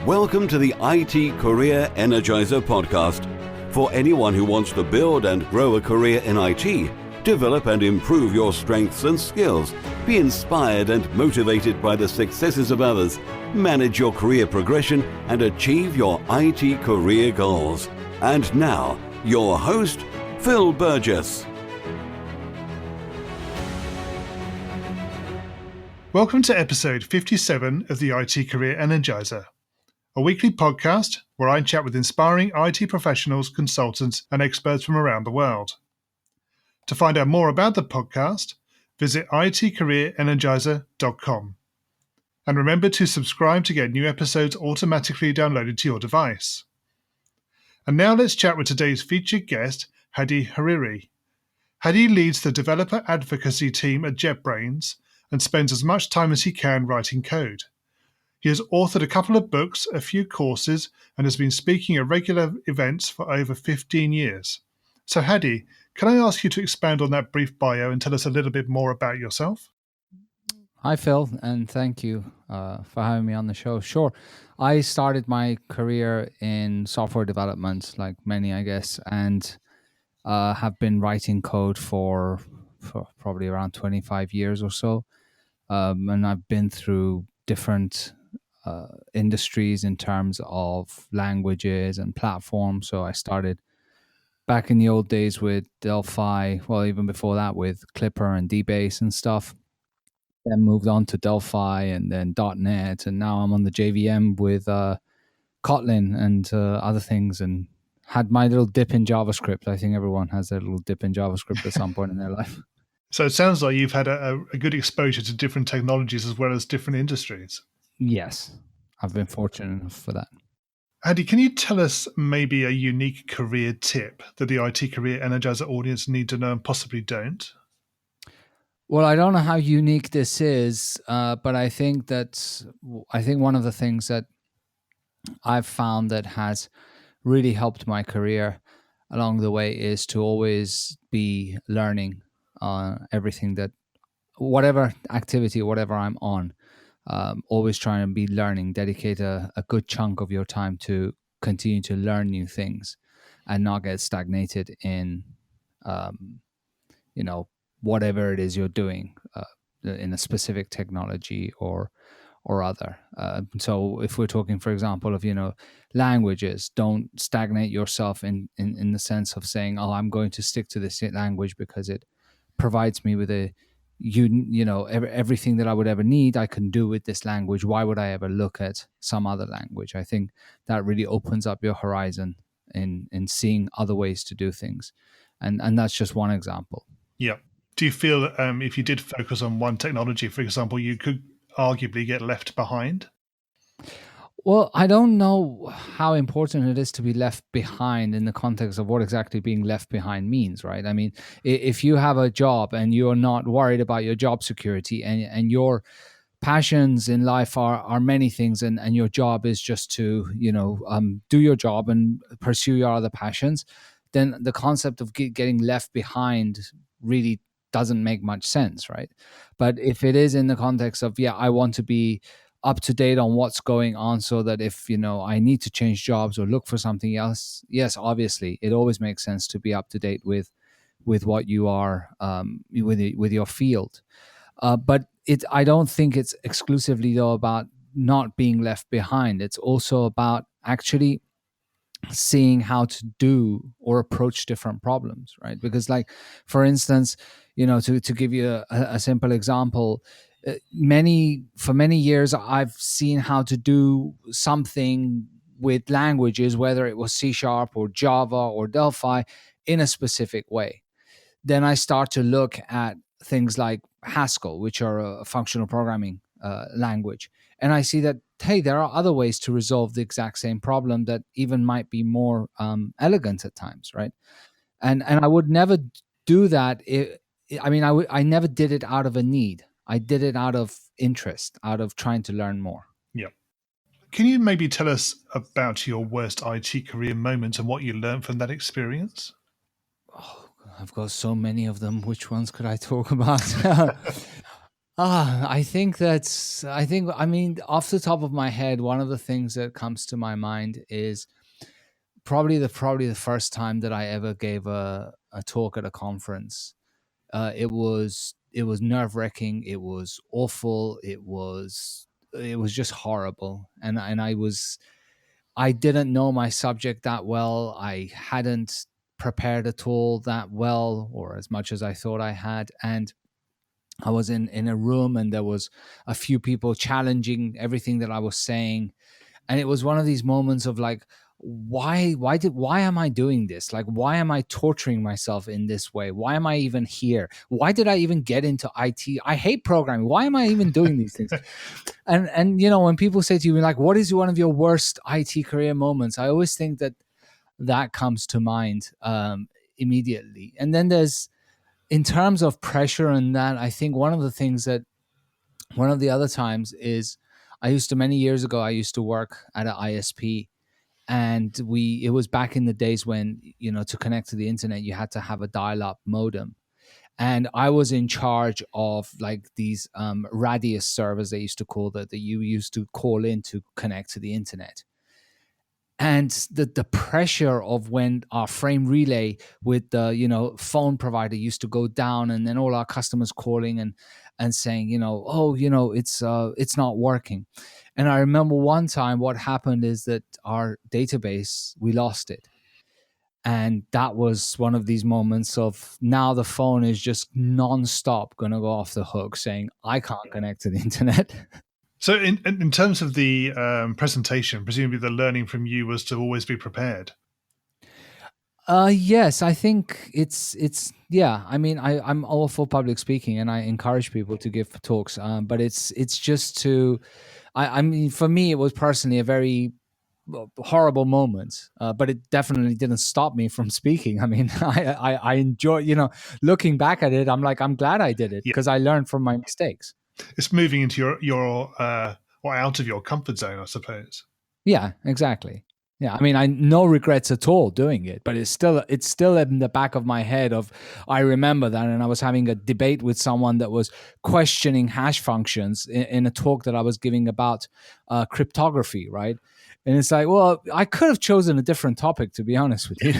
Welcome to the IT Career Energizer podcast. For anyone who wants to build and grow a career in IT, develop and improve your strengths and skills, be inspired and motivated by the successes of others, manage your career progression, and achieve your IT career goals. And now, your host, Phil Burgess. Welcome to episode 57 of the IT Career Energizer, a weekly podcast where I chat with inspiring IT professionals, consultants, and experts from around the world. To find out more about the podcast, visit itcareerenergizer.com. And remember to subscribe to get new episodes automatically downloaded to your device. And now let's chat with today's featured guest, Hadi Hariri. Hadi leads the Developer Advocacy team at JetBrains and spends as much time as he can writing code. He has authored a couple of books, a few courses, and has been speaking at regular events for over 15 years. So Hadi, can I ask you to expand on that brief bio and tell us a little bit more about yourself? Hi, Phil, and thank you for having me on the show. Sure. I started my career in software development, like many, I guess, and have been writing code for probably around 25 years or so. And I've been through different industries in terms of languages and platforms. So I started back in the old days with Delphi, well, even before that with Clipper and DBase and stuff. Then moved on to Delphi and then .NET, and now I'm on the JVM with Kotlin and other things, and had my little dip in JavaScript. I think everyone has their little dip in JavaScript at some point in their life. So it sounds like you've had a good exposure to different technologies as well as different industries. Yes, I've been fortunate enough for that. Hadi, can you tell us maybe a unique career tip that the IT Career Energizer audience need to know and possibly don't? Well, I don't know how unique this is, but I think one of the things that I've found that has really helped my career along the way is to always be learning everything that, whatever activity, whatever I'm on, always trying to be learning, dedicate a good chunk of your time to continue to learn new things and not get stagnated in, whatever it is you're doing in a specific technology or other. So if we're talking, for example, of, languages, don't stagnate yourself in the sense of saying, oh, I'm going to stick to this language because it provides me with everything that I would ever need, I can do with this language. Why would I ever look at some other language? I think that really opens up your horizon in seeing other ways to do things. And that's just one example. Yeah. Do you feel that if you did focus on one technology, for example, you could arguably get left behind? Well, I don't know how important it is to be left behind in the context of what exactly being left behind means, right? I mean, if you have a job and you're not worried about your job security and your passions in life are many things, and your job is just to, do your job and pursue your other passions, then the concept of getting left behind really doesn't make much sense, right? But if it is in the context of, I want to be up to date on what's going on so that if, I need to change jobs or look for something else, yes, obviously, it always makes sense to be up to date with what you are, with your field. But I don't think it's exclusively, though, about not being left behind. It's also about actually seeing how to do or approach different problems, right? Because, like, for instance, to give you a simple example, for many years I've seen how to do something with languages, whether it was C# or Java or Delphi, in a specific way. Then I start to look at things like Haskell, which are a functional programming language. And I see that, hey, there are other ways to resolve the exact same problem that even might be more elegant at times, right? And I would never do that. I never did it out of a need. I did it out of interest, out of trying to learn more. Yeah. Can you maybe tell us about your worst IT career moment and what you learned from that experience? Oh, I've got so many of them. Which ones could I talk about? I mean, off the top of my head, one of the things that comes to my mind is probably the first time that I ever gave a talk at a conference. It was nerve wracking. It was awful. It was just horrible. And I didn't know my subject that well. I hadn't prepared at all that well, or as much as I thought I had. And I was in a room, and there was a few people challenging everything that I was saying, and it was one of these moments of like, why am I doing this? Like, why am I torturing myself in this way? Why am I even here? Why did I even get into IT? I hate programming. Why am I even doing these things? And when people say to you like, what is one of your worst IT career moments, I always think that comes to mind immediately. And then there's, in terms of pressure and that, I think one of the other times is, many years ago, I used to work at an ISP, and it was back in the days when, to connect to the internet, you had to have a dial-up modem. And I was in charge of like these radius servers, they used to call that you used to call in to connect to the internet. And the pressure of when our frame relay with the phone provider used to go down, and then all our customers calling and saying, it's not working. And I remember one time what happened is that our database, we lost it. And that was one of these moments of, now the phone is just nonstop going to go off the hook saying, I can't connect to the internet. So in terms of the presentation, presumably the learning from you was to always be prepared. Yes, I think it's yeah. I mean, I'm all for public speaking, and I encourage people to give talks. But it's just to, I mean, for me, it was personally a very horrible moment, but it definitely didn't stop me from speaking. I mean, I enjoy, looking back at it. I'm glad I did it, because I learned from my mistakes. It's moving into your or out of your comfort zone, I suppose. Yeah, exactly. Yeah, I mean, I no regrets at all doing it, but it's still in the back of my head of, I remember that, and I was having a debate with someone that was questioning hash functions in a talk that I was giving about cryptography, right? And it's like, well, I could have chosen a different topic, to be honest with you.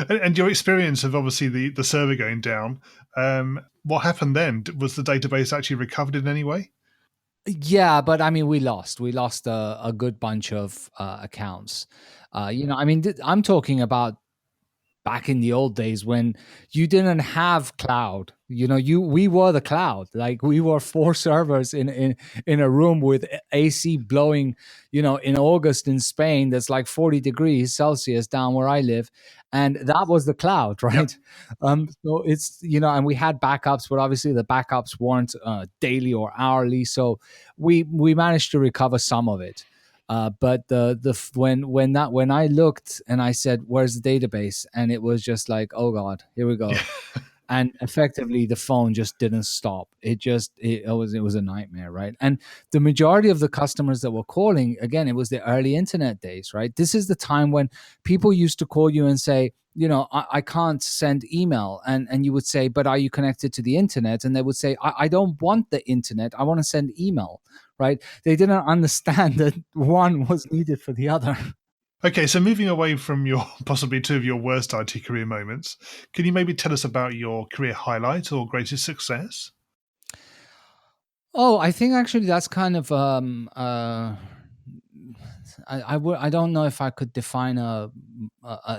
And your experience of obviously the server going down, what happened then? Was the database actually recovered in any way? Yeah, but I mean, we lost a good bunch of accounts. I mean, I'm talking about back in the old days when you didn't have cloud. We were the cloud. Like, we were 4 servers in a room with AC blowing, in August in Spain, that's like 40 degrees Celsius down where I live, and that was the cloud, right? Yep. So it's, and we had backups, but obviously the backups weren't daily or hourly, so we managed to recover some of it. But when I looked and I said, "Where's the database?" and it was just like, "Oh God, here we go," and effectively the phone just didn't stop. It was a nightmare, right? And the majority of the customers that were calling, again, it was the early internet days, right? This is the time when people used to call you and say, I can't send email, and you would say, but are you connected to the internet? And they would say, I don't want the internet, I want to send email. Right? They didn't understand that one was needed for the other. Okay, so moving away from your possibly 2 of your worst IT career moments, can you maybe tell us about your career highlight or greatest success? Oh, I think actually that's kind of I don't know if I could define a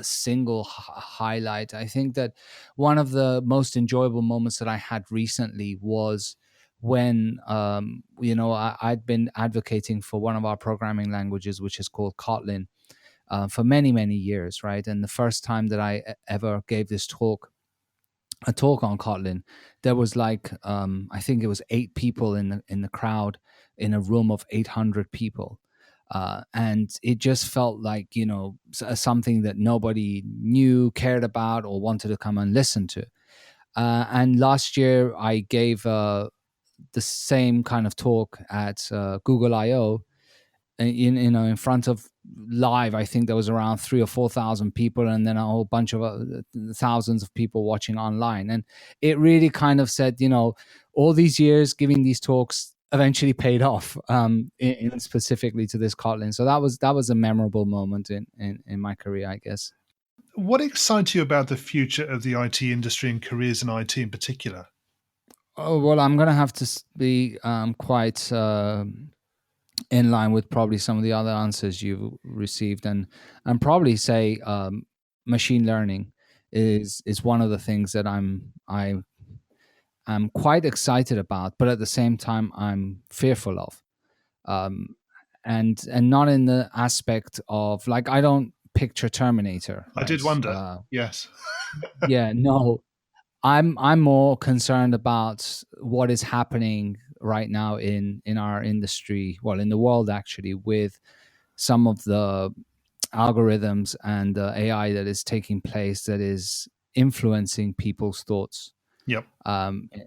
single highlight. I think that one of the most enjoyable moments that I had recently was when I'd been advocating for one of our programming languages, which is called Kotlin, for many, many years, right? And the first time that I ever gave this a talk on Kotlin, there was like I think it was 8 people in the crowd in a room of 800 people. And it just felt like, something that nobody knew, cared about, or wanted to come and listen to. And last year I gave the same kind of talk at Google I/O, in front of live, I think there was around 3 or 4,000 people, and then a whole bunch of thousands of people watching online. And it really kind of said, all these years giving these talks eventually paid off, in specifically to this Kotlin. So that was a memorable moment in my career, I guess. What excites you about the future of the IT industry and careers in IT in particular? Oh, well, I'm going to have to be quite in line with probably some of the other answers you've received, and probably say machine learning is one of the things that I'm quite excited about, but at the same time I'm fearful of, and not in the aspect of, like, I don't picture Terminator, I did right? wonder. Yes. Yeah, no, I'm more concerned about what is happening right now in our industry, well, in the world actually, with some of the algorithms and AI that is taking place, that is influencing people's thoughts, Yep.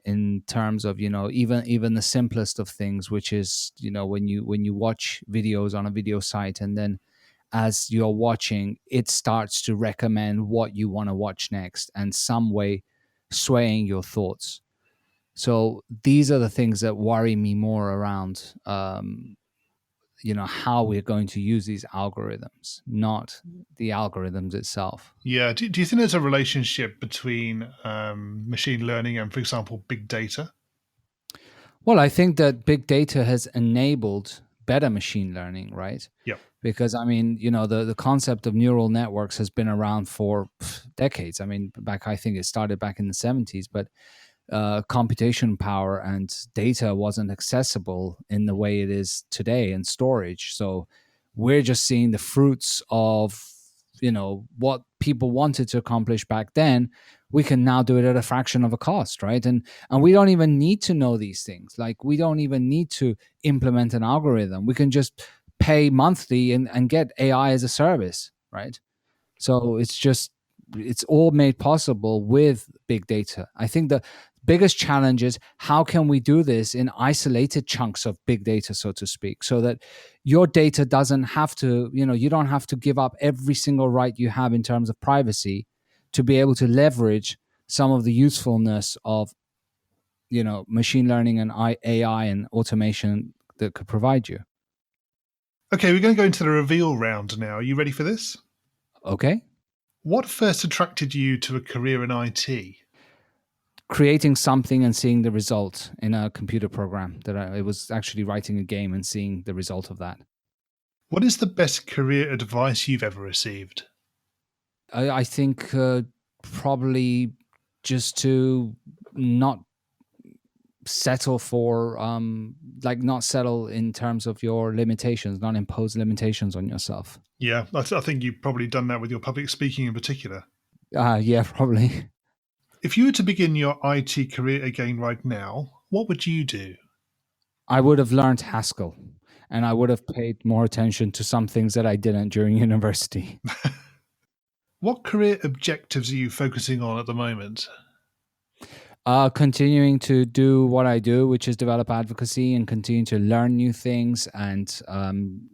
in terms of, even the simplest of things, which is, when you watch videos on a video site, and then as you're watching, it starts to recommend what you want to watch next, and some way swaying your thoughts. So these are the things that worry me more around, how we're going to use these algorithms, not the algorithms itself. Yeah. Do you think there's a relationship between machine learning and, for example, big data? Well, I think that big data has enabled better machine learning, right? Yep. Because I mean, the concept of neural networks has been around for decades. I mean, I think it started back in the 70s, but computation power and data wasn't accessible in the way it is today, and storage. So we're just seeing the fruits of, what people wanted to accomplish back then. We can now do it at a fraction of a cost, right? And we don't even need to know these things. Like, we don't even need to implement an algorithm. We can just pay monthly and get AI as a service, right? So it's all made possible with big data. I think the biggest challenge is, how can we do this in isolated chunks of big data, so to speak, so that your data doesn't have to, you don't have to give up every single right you have in terms of privacy to be able to leverage some of the usefulness of, machine learning and AI and automation that could provide you. Okay, we're going to go into the reveal round now. Are you ready for this? Okay. What first attracted you to a career in IT? Creating something and seeing the result in a computer program. It was actually writing a game and seeing the result of that. What is the best career advice you've ever received? I think probably just to not settle for, not settle in terms of your limitations, not impose limitations on yourself. Yeah, I think you've probably done that with your public speaking in particular. Yeah, probably. If you were to begin your IT career again right now, what would you do? I would have learned Haskell, and I would have paid more attention to some things that I didn't during university. What career objectives are you focusing on at the moment? Continuing to do what I do, which is develop advocacy, and continue to learn new things, and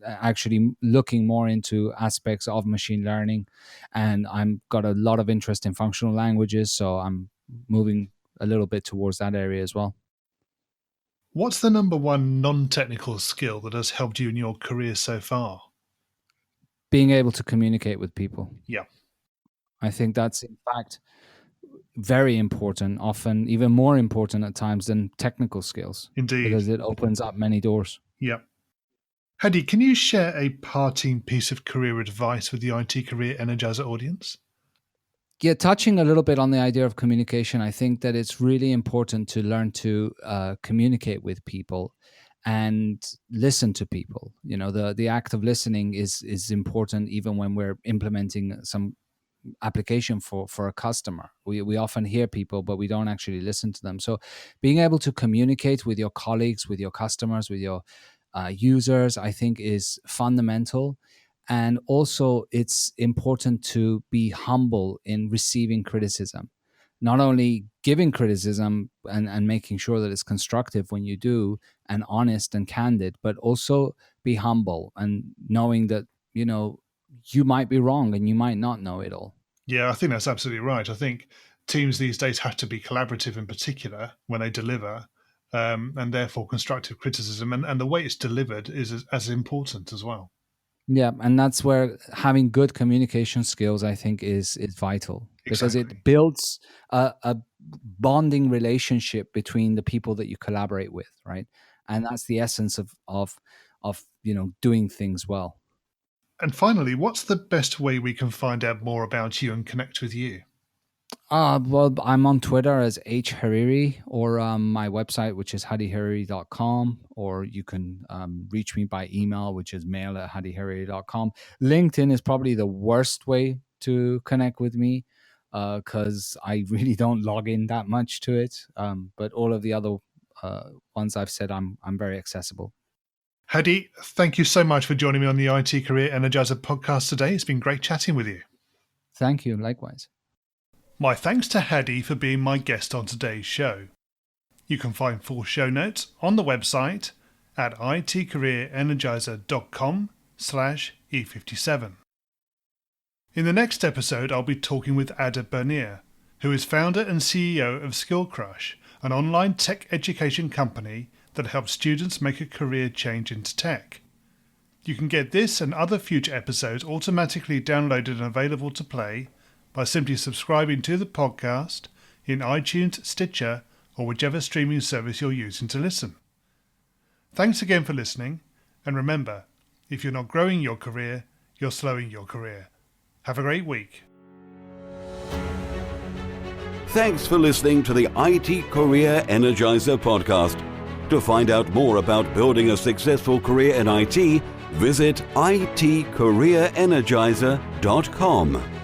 actually looking more into aspects of machine learning. And I'm got a lot of interest in functional languages, so I'm moving a little bit towards that area as well. What's the number one non-technical skill that has helped you in your career so far? Being able to communicate with people. Yeah, I think that's, in fact, very important, often even more important at times than technical skills, indeed. because it opens up many doors. Yeah. Hadi, can you share a parting piece of career advice with the IT Career Energizer audience? Yeah, touching a little bit on the idea of communication, I think that it's really important to learn to communicate with people and listen to people. The act of listening is important, even when we're implementing some application for a customer. We often hear people, but we don't actually listen to them. So being able to communicate with your colleagues, with your customers, with your users, I think is fundamental. And also, it's important to be humble in receiving criticism, not only giving criticism and making sure that it's constructive when you do, and honest and candid, but also be humble and knowing that, you might be wrong and you might not know it all. Yeah, I think that's absolutely right. I think teams these days have to be collaborative in particular when they deliver. and therefore constructive criticism, and the way it's delivered is as important as well. Yeah, and that's where having good communication skills, I think, is vital, because Exactly. it builds a bonding relationship between the people that you collaborate with, right? And that's the essence of doing things well. And finally, what's the best way we can find out more about you and connect with you? Well, I'm on Twitter as H Hariri, or my website, which is hadihariri.com, or you can reach me by email, which is mail@hadihariri.com. LinkedIn is probably the worst way to connect with me, because I really don't log in that much to it. But all of the other ones I've said, I'm very accessible. Hadi, thank you so much for joining me on the IT Career Energizer podcast today. It's been great chatting with you. Thank you. Likewise. My thanks to Hadi for being my guest on today's show. You can find full show notes on the website at itcareerenergizer.com/E57. In the next episode, I'll be talking with Ada Bernier, who is founder and CEO of Skill Crush, an online tech education company that helps students make a career change into tech. You can get this and other future episodes automatically downloaded and available to play by simply subscribing to the podcast in iTunes, Stitcher, or whichever streaming service you're using to listen. Thanks again for listening, and remember, if you're not growing your career, you're slowing your career. Have a great week. Thanks for listening to the IT Career Energizer podcast. To find out more about building a successful career in IT, visit itcareerenergizer.com.